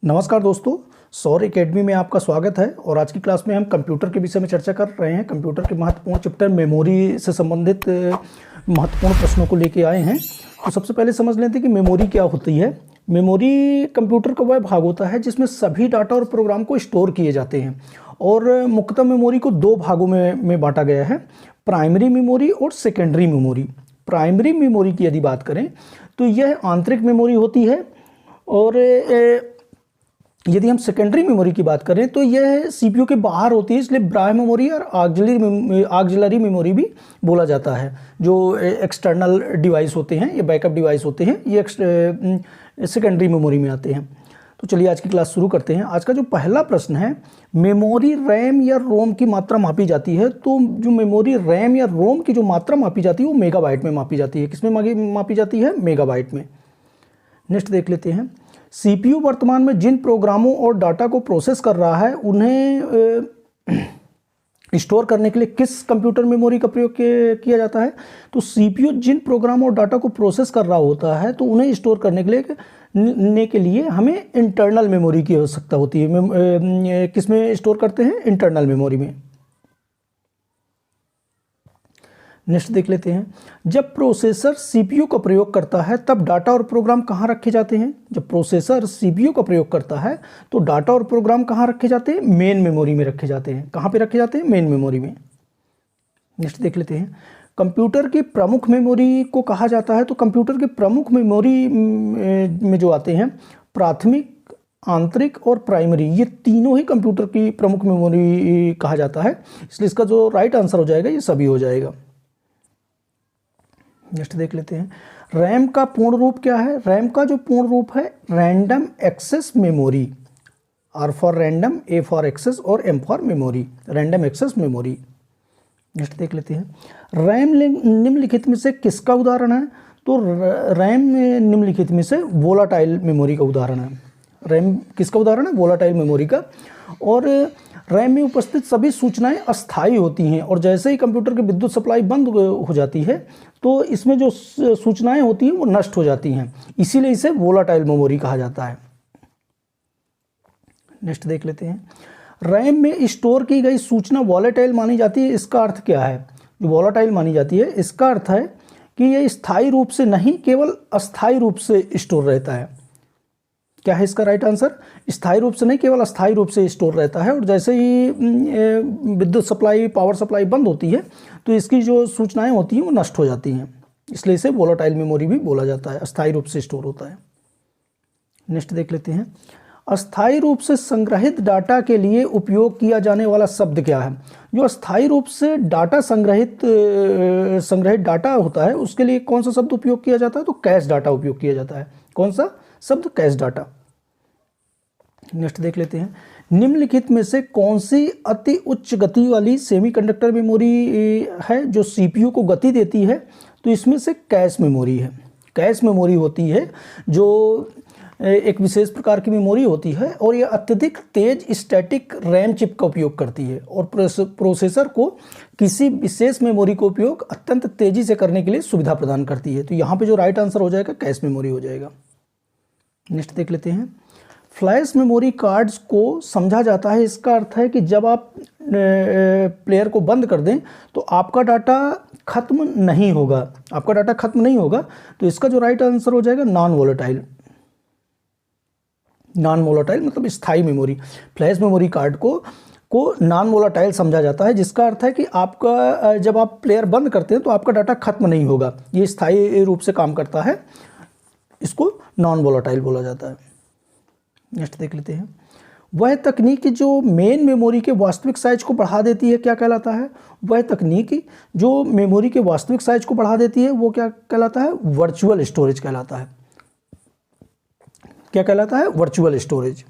नमस्कार दोस्तों, सौर एकेडमी में आपका स्वागत है। और आज की क्लास में हम कंप्यूटर के विषय में चर्चा कर रहे हैं। कंप्यूटर के महत्वपूर्ण चैप्टर मेमोरी से संबंधित महत्वपूर्ण प्रश्नों को लेके आए हैं। तो सबसे पहले समझ लेते हैं कि मेमोरी क्या होती है। मेमोरी कंप्यूटर का वह भाग होता है जिसमें सभी डाटा और प्रोग्राम को स्टोर किए जाते हैं। और मुख्यतः मेमोरी को दो भागों में बांटा गया है, प्राइमरी मेमोरी और सेकेंडरी मेमोरी। प्राइमरी मेमोरी की यदि बात करें तो यह आंतरिक मेमोरी होती है, और यदि हम सेकेंडरी मेमोरी की बात करें तो यह सीपीयू के बाहर होती है, इसलिए बाह्य मेमोरी और ऑक्सिलरी मेमोरी भी बोला जाता है। जो एक्सटर्नल डिवाइस होते हैं, ये बैकअप डिवाइस होते हैं, ये सेकेंडरी मेमोरी में आते हैं। तो चलिए आज की क्लास शुरू करते हैं। आज का जो पहला प्रश्न है, मेमोरी रैम या रोम की मात्रा मापी जाती है। तो जो मेमोरी रैम या रोम की जो मात्रा मापी जाती है वो मेगाबाइट में मापी जाती है। किसमें मापी जाती है? मेगाबाइट में। नेक्स्ट देख लेते हैं, सीपीयू वर्तमान में जिन प्रोग्रामों और डाटा को प्रोसेस कर रहा है उन्हें स्टोर करने के लिए किस कंप्यूटर मेमोरी का प्रयोग किया जाता है? तो सीपीयू जिन प्रोग्राम और डाटा को प्रोसेस कर रहा होता है तो उन्हें स्टोर करने के लिए हमें इंटरनल मेमोरी की आवश्यकता होती है। किस में स्टोर करते हैं? इंटरनल मेमोरी में। नेक्स्ट देख लेते हैं, जब प्रोसेसर सीपीयू का प्रयोग करता है तब डाटा और प्रोग्राम कहाँ रखे जाते हैं? जब प्रोसेसर सीपीयू का प्रयोग करता है तो डाटा और प्रोग्राम कहाँ रखे जाते हैं? मेन मेमोरी में रखे जाते हैं। कहाँ पे रखे जाते हैं? मेन मेमोरी में। नेक्स्ट देख लेते हैं, कंप्यूटर की प्रमुख मेमोरी को कहा जाता है। तो कंप्यूटर के प्रमुख मेमोरी में जो आते हैं, प्राथमिक, आंतरिक और प्राइमरी, ये तीनों ही कंप्यूटर की प्रमुख मेमोरी कहा जाता है। इसलिए इसका जो राइट आंसर हो जाएगा ये सभी हो जाएगा। नेक्स्ट देख लेते हैं, रैम का पूर्ण रूप क्या है? रैम का जो पूर्ण रूप है random access memory. R for random, A for access और M for memory, random access memory. Next देख लेते हैं, रैम निम्नलिखित में से किसका उदाहरण है? तो रैम निम्नलिखित में से वोलाटाइल मेमोरी का उदाहरण है। रैम किसका उदाहरण है? वोलाटाइल मेमोरी का। और रैम में उपस्थित सभी सूचनाएं अस्थायी होती हैं, और जैसे ही कंप्यूटर की विद्युत सप्लाई बंद हो जाती है तो इसमें जो सूचनाएं होती हैं वो नष्ट हो जाती हैं, इसीलिए इसे वोलाटाइल मेमोरी कहा जाता है। नेक्स्ट देख लेते हैं, रैम में स्टोर की गई सूचना वोलेटाइल मानी जाती है। इसका अर्थ क्या है? जो वोलाटाइल मानी जाती है इसका अर्थ है कि यह स्थायी रूप से नहीं, केवल अस्थायी रूप से स्टोर रहता है। क्या है इसका राइट आंसर? स्थायी रूप से नहीं, केवल अस्थायी रूप से स्टोर रहता है। और जैसे ही विद्युत सप्लाई, पावर सप्लाई बंद होती है तो इसकी जो सूचनाएं होती हैं वो नष्ट हो जाती हैं, इसलिए इसे वोलाटाइल मेमोरी भी बोला जाता है। अस्थायी रूप से स्टोर होता है। नेक्स्ट देख लेते हैं, अस्थायी रूप से संग्रहित डाटा के लिए उपयोग किया जाने वाला शब्द क्या है? जो अस्थायी रूप से डाटा संग्रहित डाटा होता है उसके लिए कौन सा शब्द उपयोग किया जाता है? तो कैश डाटा उपयोग किया जाता है। कौन सा शब्द? Cash data. नेक्स्ट देख लेते हैं, निम्नलिखित में से कौन सी अति उच्च गति वाली सेमीकंडक्टर मेमोरी है जो सीपीयू को गति देती है? तो इसमें से कैश मेमोरी है। कैश मेमोरी होती है जो एक विशेष प्रकार की मेमोरी होती है, और यह अत्यधिक तेज स्टैटिक रैम चिप का उपयोग करती है, और प्रोसेसर को किसी विशेष मेमोरी का उपयोग अत्यंत तेजी से करने के लिए सुविधा प्रदान करती है। तो यहाँ पे जो राइट आंसर हो जाएगा कैश मेमोरी हो जाएगा। नेक्स्ट देख लेते हैं, फ्लैश मेमोरी कार्ड्स को समझा जाता है। इसका अर्थ है कि जब आप प्लेयर को बंद कर दें तो आपका डाटा खत्म नहीं होगा। आपका डाटा खत्म नहीं होगा, तो इसका जो राइट आंसर हो जाएगा नॉन वोलेटाइल। नॉन वोलेटाइल मतलब स्थायी मेमोरी। फ्लैश मेमोरी कार्ड को नॉन वोलेटाइल समझा जाता है, जिसका अर्थ है कि आपका जब आप प्लेयर बंद करते हैं तो आपका डाटा खत्म नहीं होगा, ये स्थायी रूप से काम करता है, इसको नॉन वोलेटाइल बोला जाता है। नेक्स्ट देख लेते हैं, वह तकनीक जो मेन मेमोरी के वास्तविक साइज को बढ़ा देती है क्या कहलाता है? वह तकनीक जो मेमोरी के वास्तविक साइज को बढ़ा देती है वो क्या कहलाता है? वर्चुअल स्टोरेज कहलाता है। क्या कहलाता है? Virtual storage.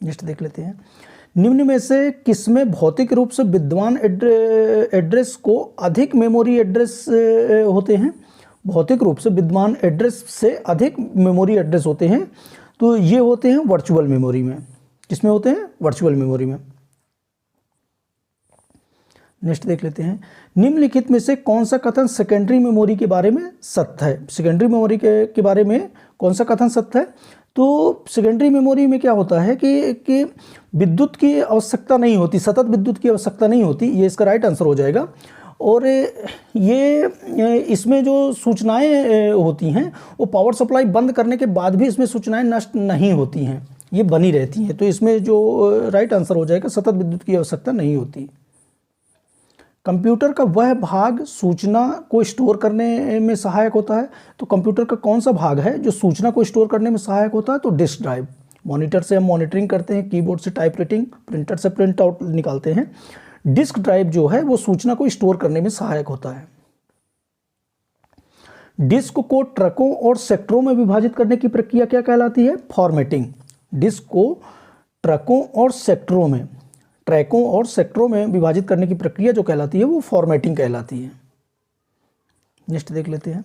नेक्स्ट देख लेते हैं, निम्न में से किसमें भौतिक रूप से विद्यमान एड्रेस को अधिक मेमोरी एड्रेस होते हैं? भौतिक रूप से विद्यमान एड्रेस से अधिक मेमोरी एड्रेस होते हैं, तो ये होते हैं वर्चुअल मेमोरी में। किसमें होते हैं? वर्चुअल मेमोरी में। नेक्स्ट देख लेते हैं, निम्नलिखित में से कौन सा कथन सेकेंडरी मेमोरी के बारे में सत्य है? सेकेंडरी मेमोरी के बारे में कौन सा कथन सत्य है? तो सेकेंडरी मेमोरी में क्या होता है कि विद्युत की आवश्यकता नहीं होती, सतत विद्युत की आवश्यकता नहीं होती, ये इसका राइट आंसर हो जाएगा। और ये इसमें जो सूचनाएं होती हैं वो पावर सप्लाई बंद करने के बाद भी इसमें सूचनाएं नष्ट नहीं होती हैं, ये बनी रहती हैं। तो इसमें जो राइट आंसर हो जाएगा, सतत विद्युत की आवश्यकता नहीं होती। कंप्यूटर का वह भाग सूचना को स्टोर करने में सहायक होता है। तो कंप्यूटर का कौन सा भाग है जो सूचना को स्टोर करने में सहायक होता है? तो डिस्क ड्राइव। मॉनिटर से हम मॉनिटरिंग करते हैं, कीबोर्ड से टाइप राइटिंग, प्रिंटर से प्रिंट आउट निकालते हैं। डिस्क ड्राइव जो है वो सूचना को स्टोर करने में सहायक होता है। डिस्क को ट्रकों और सेक्टरों में विभाजित करने की प्रक्रिया क्या कहलाती है? फॉर्मेटिंग। डिस्क को ट्रकों और सेक्टरों में, ट्रैकों और सेक्टरों में विभाजित करने की प्रक्रिया जो कहलाती है वो फॉर्मेटिंग कहलाती है। नेक्स्ट देख लेते हैं।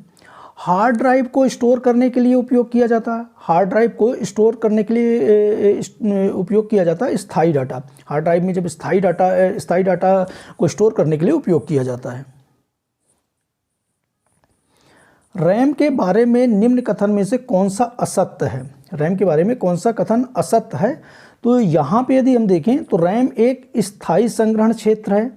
हार्ड ड्राइव को स्टोर करने के लिए उपयोग किया जाता है। हार्ड ड्राइव को स्टोर करने के लिए उपयोग किया जाता है स्थायी डाटा। हार्ड ड्राइव में जब स्थायी डाटा को स्टोर करने के लिए उपयोग किया जाता है। रैम के बारे में निम्न कथन में से कौन सा असत्य है? रैम के बारे में कौन सा कथन असत्य है? तो यहाँ पे यदि हम देखें तो रैम एक स्थायी संग्रहण क्षेत्र है।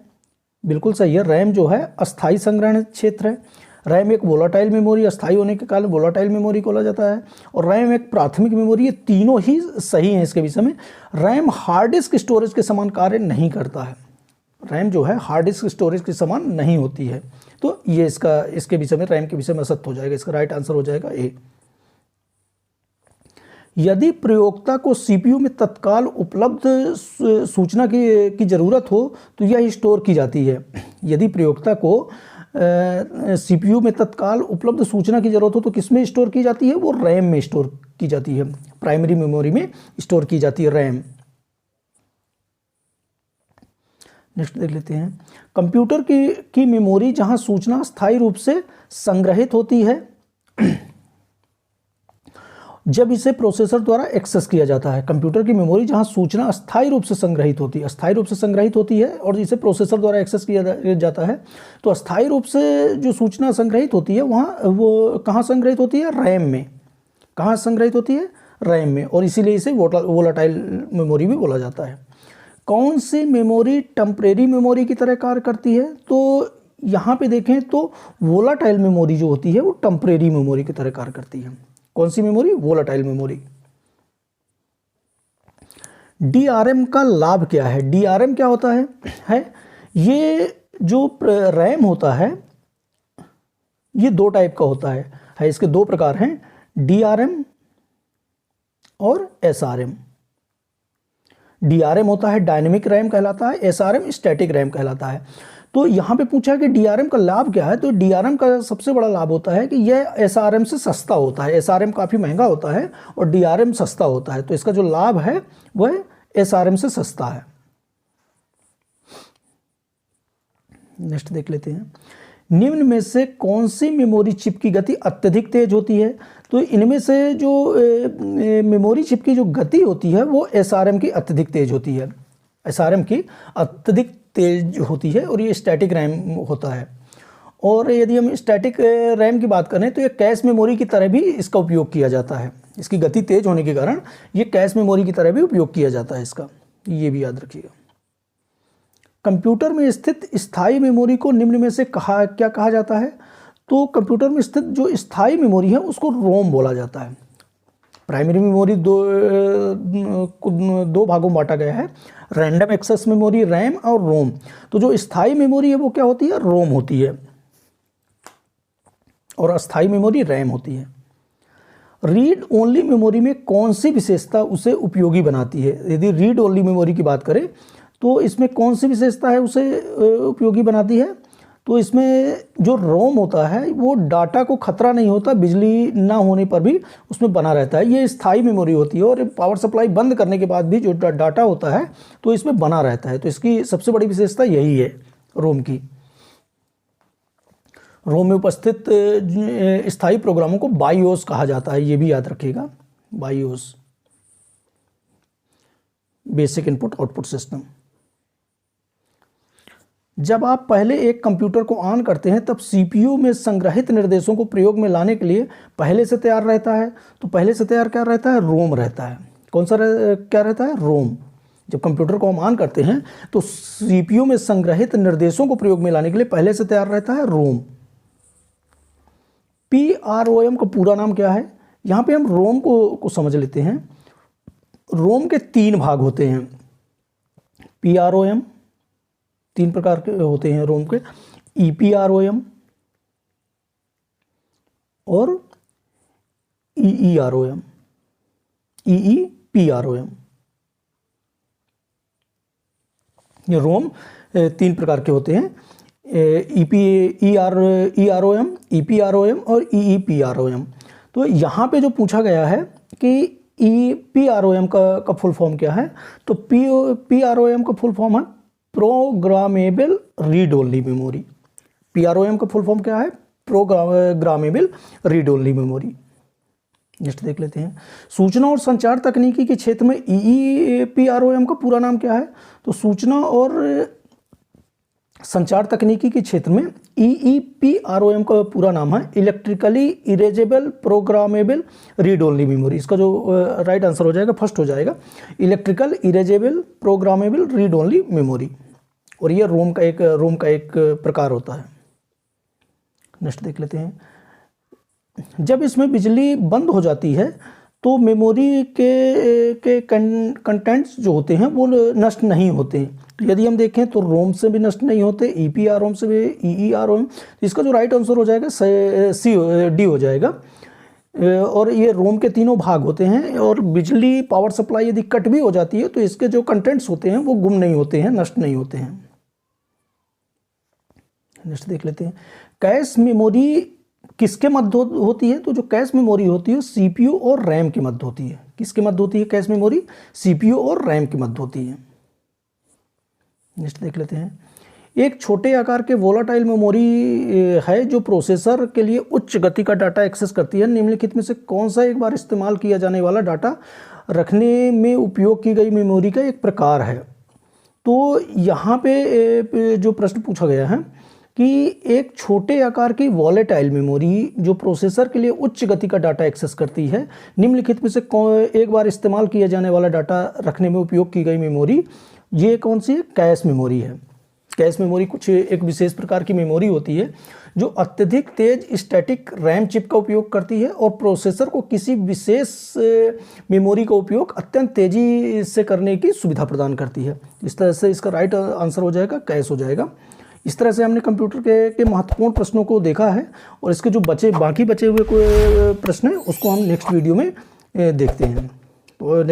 बिल्कुल सही है, रैम जो है अस्थायी संग्रहण क्षेत्र है। रैम एक वोलाटाइल मेमोरी, अस्थायी होने के कारण वोलाटाइल मेमोरी बोला जाता है। और रैम एक प्राथमिक मेमोरी, ये तीनों ही सही हैं इसके विषय में। रैम हार्ड डिस्क स्टोरेज के समान कार्य नहीं करता है। रैम जो है हार्ड डिस्क स्टोरेज के समान नहीं होती है। तो ये इसके विषय में, रैम के विषय में असत्य हो जाएगा। इसका राइट आंसर हो जाएगा ए। यदि प्रयोक्ता को सीपीयू में तत्काल उपलब्ध सूचना की जरूरत हो तो यह स्टोर की जाती है। यदि प्रयोक्ता को सीपीयू में तत्काल उपलब्ध सूचना की जरूरत हो तो किस में स्टोर की जाती है? वो रैम में स्टोर की जाती है, प्राइमरी मेमोरी में स्टोर की जाती है रैम। नेक्स्ट देख लेते हैं। कंप्यूटर की मेमोरी जहां सूचना स्थायी रूप से संग्रहित होती है जब इसे प्रोसेसर द्वारा एक्सेस किया जाता है। कंप्यूटर की मेमोरी जहां सूचना अस्थायी रूप से संग्रहित होती है, अस्थायी रूप से संग्रहित होती है और इसे प्रोसेसर द्वारा एक्सेस किया जाता है। तो अस्थायी रूप से जो सूचना संग्रहित होती है वहाँ वो कहाँ संग्रहित होती है? रैम में। कहाँ संग्रहित होती है? रैम में। और इसीलिए इसे वोलाटाइल मेमोरी भी बोला जाता है। कौन सी मेमोरी टेम्परेरी मेमोरी की तरह कार्य करती है? तो यहाँ पे देखें तो वोलाटाइल मेमोरी जो होती है वो टेम्परेरी मेमोरी की तरह कार्य करती है। कौन सी मेमोरी? Volatile memory. डीआरएम का लाभ क्या है? डीआरएम क्या होता है ये जो रैम होता है ये दो टाइप का होता है। इसके दो प्रकार हैं, डीआरएम और एसआरएम। डीआरएम होता है डायनेमिक रैम कहलाता है, एसआरएम स्टैटिक रैम कहलाता है। तो यहाँ पे पूछा है कि डीआरएम का लाभ क्या है? तो डीआरएम का सबसे बड़ा लाभ होता है कि यह एसआरएम से सस्ता होता है। एसआरएम काफ़ी महंगा होता है और डीआरएम सस्ता होता है। तो इसका जो लाभ है वह एसआरएम से सस्ता है। नेक्स्ट देख लेते हैं। निम्न में से कौन सी मेमोरी चिप की गति अत्यधिक तेज होती है? तो इनमें से जो मेमोरी चिप की जो गति होती है वो एसआरएम की अत्यधिक तेज होती है। एसआरएम की अत्यधिक तेज होती है और ये स्टैटिक रैम होता है। और यदि हम स्टैटिक रैम की बात करें तो ये कैश मेमोरी की तरह भी इसका उपयोग किया जाता है। इसकी गति तेज होने के कारण ये कैश मेमोरी की तरह भी उपयोग किया जाता है इसका, ये भी याद रखिएगा। कंप्यूटर में स्थित स्थायी मेमोरी को निम्न में से क्या कहा जाता है? तो कंप्यूटर में स्थित जो स्थायी मेमोरी है उसको रोम बोला जाता है। प्राइमरी मेमोरी दो भागों में बांटा गया है, रैंडम एक्सेस मेमोरी रैम और रोम। तो जो स्थायी मेमोरी है वो क्या होती है? रोम होती है और अस्थायी मेमोरी रैम होती है। रीड ओनली मेमोरी में कौन सी विशेषता उसे उपयोगी बनाती है? यदि रीड ओनली मेमोरी की बात करें तो इसमें कौन सी विशेषता है उसे उपयोगी बनाती है? तो इसमें जो रोम होता है वो डाटा को खतरा नहीं होता, बिजली ना होने पर भी उसमें बना रहता है। ये स्थायी मेमोरी होती है और पावर सप्लाई बंद करने के बाद भी जो डाटा होता है तो इसमें बना रहता है। तो इसकी सबसे बड़ी विशेषता यही है रोम की। रोम में उपस्थित स्थायी प्रोग्रामों को बाईओस कहा जाता है, ये भी याद रखिएगा। बाईओस, बेसिक इनपुट आउटपुट सिस्टम। जब आप पहले एक कंप्यूटर को ऑन करते हैं तब सीपीयू में संग्रहित निर्देशों को प्रयोग में लाने के लिए पहले से तैयार रहता है। तो पहले से तैयार क्या रहता है? रोम रहता है। कौन सा क्या रहता है? रोम। जब कंप्यूटर को हम ऑन करते हैं तो सीपीयू में संग्रहित निर्देशों को प्रयोग में लाने के लिए पहले से तैयार रहता है रोम। पीआरओएम का पूरा नाम क्या है? यहाँ पे हम रोम को समझ लेते हैं। रोम के 3 भाग होते हैं। पीआरओएम 3 प्रकार के होते हैं रोम के, ईपीआरओएम और ईईआरओएम, ईईपीआरओएम। ये रोम 3 प्रकार के होते हैं, ईआरओएम, ईपीआरओएम और ईईपीआरओएम। तो यहाँ पे जो पूछा गया है कि ईपीआरओएम का फुल फॉर्म क्या है, तो पीआरओएम का फुल फॉर्म है प्रोग्रामेबल रीड ओनली मेमोरी। पीआरओएम का फुल फॉर्म क्या है? Programmable read only memory. Next देख लेते हैं। सूचना और संचार तकनीकी के क्षेत्र में ईईपीआरओएम का पूरा नाम क्या है? तो सूचना और संचार तकनीकी के क्षेत्र में ईईपीआरओएम का पूरा नाम है electrically erasable programmable read only memory. इसका जो राइट आंसर हो जाएगा, फर्स्ट हो जाएगा, electrical erasable programmable read only memory. और ये रोम का एक प्रकार होता है। नेक्स्ट देख लेते हैं। जब इसमें बिजली बंद हो जाती है तो मेमोरी के कंटेंट्स जो होते हैं वो नष्ट नहीं होते। तो यदि हम देखें तो रोम से भी नष्ट नहीं होते, ईपीआरओएम से भी, ईईआरओएम। तो इसका जो राइट आंसर हो जाएगा डी हो जाएगा। और ये रोम के 3 भाग होते हैं। और बिजली पावर सप्लाई यदि कट भी हो जाती है तो इसके जो कंटेंट्स होते हैं वो गुम नहीं होते हैं, नष्ट नहीं होते हैं। नेक्स्ट देख लेते हैं। कैश मेमोरी किसके मध्य होती है? तो जो कैश मेमोरी होती है सीपीयू और रैम के मध्य होती है। किसके मध्य होती है कैश मेमोरी? सीपीयू और रैम के मध्य होती है। नेक्स्ट देख लेते हैं। एक छोटे आकार के वोलाटाइल मेमोरी है जो प्रोसेसर के लिए उच्च गति का डाटा एक्सेस करती है। निम्नलिखित में से कौन सा एक बार इस्तेमाल किया जाने वाला डाटा रखने में उपयोग की गई मेमोरी का एक प्रकार है? तो यहाँ पे जो प्रश्न पूछा गया है कि एक छोटे आकार की वॉलेटाइल मेमोरी जो प्रोसेसर के लिए उच्च गति का डाटा एक्सेस करती है, निम्नलिखित में से एक बार इस्तेमाल किया जाने वाला डाटा रखने में उपयोग की गई मेमोरी ये कौन सी है? कैश मेमोरी है। कैश मेमोरी कुछ एक विशेष प्रकार की मेमोरी होती है जो अत्यधिक तेज स्टैटिक रैम चिप का उपयोग करती है और प्रोसेसर को किसी विशेष मेमोरी का उपयोग अत्यंत तेजी से करने की सुविधा प्रदान करती है। इस तरह से इसका राइट आंसर हो जाएगा कैश हो जाएगा। इस तरह से हमने कंप्यूटर के महत्वपूर्ण प्रश्नों को देखा है और इसके जो बाकी बचे हुए प्रश्न हैं उसको हम नेक्स्ट वीडियो में देखते हैं। तो